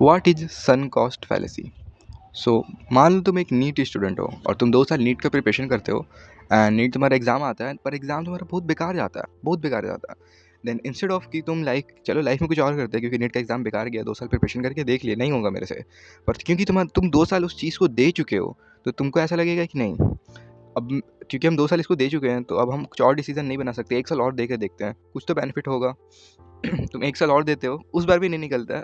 What is sunk cost fallacy? So मान लो तुम एक नीट स्टूडेंट हो और तुम 2 साल नीट का प्रिपरेशन करते हो एंड नीट तुम्हारा एग्ज़ाम आता है, पर एग्ज़ाम तुम्हारा बहुत बेकार जाता है, बहुत बेकार जाता है। देन इंस्टेड ऑफ कि तुम चलो लाइफ में कुछ और करते हैं, क्योंकि नीट का एग्ज़ाम बेकार गया, 2 साल प्रिपरेशन करके देख लिए नहीं होगा मेरे से, पर क्योंकि तुम 2 साल उस चीज़ को दे चुके हो, तो तुमको ऐसा लगेगा कि नहीं, अब क्योंकि हम 2 साल इसको दे चुके हैं, तो अब हम कुछ और डिसीज़न नहीं बना सकते, 1 साल और दे के देखते हैं, कुछ तो बेनिफिट होगा। तुम 1 साल और देते हो, उस बार भी नहीं निकलता है।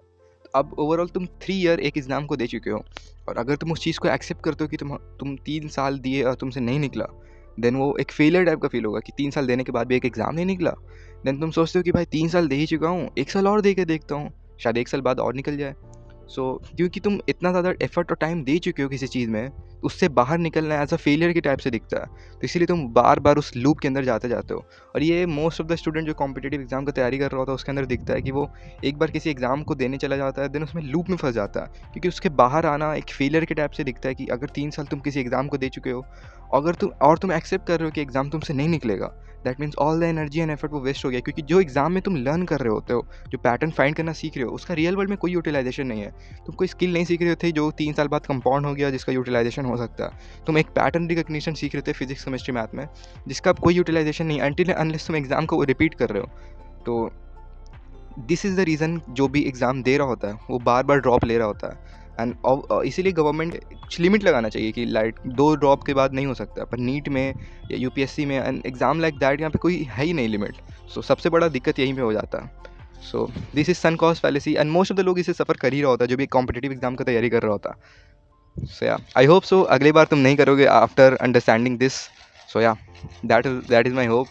अब ओवरऑल तुम 3 ईयर एक एग्ज़ाम को दे चुके हो, और अगर तुम उस चीज़ को एक्सेप्ट करते हो कि तुम 3 साल दिए और तुमसे नहीं निकला, देन वो एक फेलियर टाइप का फ़ील होगा कि 3 साल देने के बाद भी एक एग्ज़ाम नहीं निकला। देन तुम सोचते हो कि भाई 3 साल दे ही चुका हूँ, 1 साल और दे के देखता हूँ, शायद 1 साल बाद और निकल जाए। क्योंकि तुम इतना ज़्यादा एफर्ट और टाइम दे चुके हो किसी चीज़ में, उससे बाहर निकलना एज़ अ फेलियर के टाइप से दिखता है। तो इसीलिए तुम बार-बार उस लूप के अंदर जाते हो। और ये मोस्ट ऑफ द स्टूडेंट जो कॉम्पिटिटिव एग्ज़ाम की तैयारी कर रहा होता है, उसके अंदर दिखता है कि वो एक बार किसी एग्ज़ाम को देने चला जाता है, देन उसमें लूप में फँस जाता है। क्योंकि उसके बाहर आना एक फेलियर के टाइप से दिखता है कि अगर 3 साल तुम किसी एग्ज़ाम को दे चुके हो, अगर तुम एक्सेप्ट कर रहे हो कि एग्ज़ाम तुमसे नहीं निकलेगा, that means all the energy and effort वो वेस्ट हो गया। क्योंकि जो एग्ज़ाम में तुम लर्न कर रहे होते हो, जो पैटर्न फाइंड करना सीख रहे हो, उसका रियल वर्ल्ड में कोई यूटिलाइज़ेशन नहीं है। तुम कोई स्किल नहीं सीख रहे थे जो 3 साल बाद कंपाउंड हो गया, जिसका यूटिलाइज़ेशन हो सकता है। तुम एक पैटर्न रिकग्निशन सीख रहे थे फिज़िक्स, केमिस्ट्री, मैथ में, जिसका अब कोई यूटिलाइज़ेशन नहीं है अनटिल अनलेस तुम एग्ज़ाम को रिपीट कर रहे हो। तो दिस इज़ द रीज़न जो भी एग्ज़ाम दे रहा होता है, वो बार-बार ड्रॉप ले रहा होता है। एंड इसीलिए गवर्नमेंट कुछ लिमिट लगाना चाहिए कि 2 ड्रॉप के बाद नहीं हो सकता। पर नीट में या यूपीएससी में एन एग्ज़ाम लाइक दैट, यहाँ पे कोई है ही नहीं लिमिट। सबसे बड़ा दिक्कत यहीं पे हो जाता है। दिस इज़ सनक cost fallacy, and most of the लोग इसे सफ़र कर ही रहा होता है, जो भी कॉम्पिटिटिव एग्ज़ाम की तैयारी कर रहा होता है। आई होप सो अगली बार तुम नहीं करोगे after understanding this. That is my hope.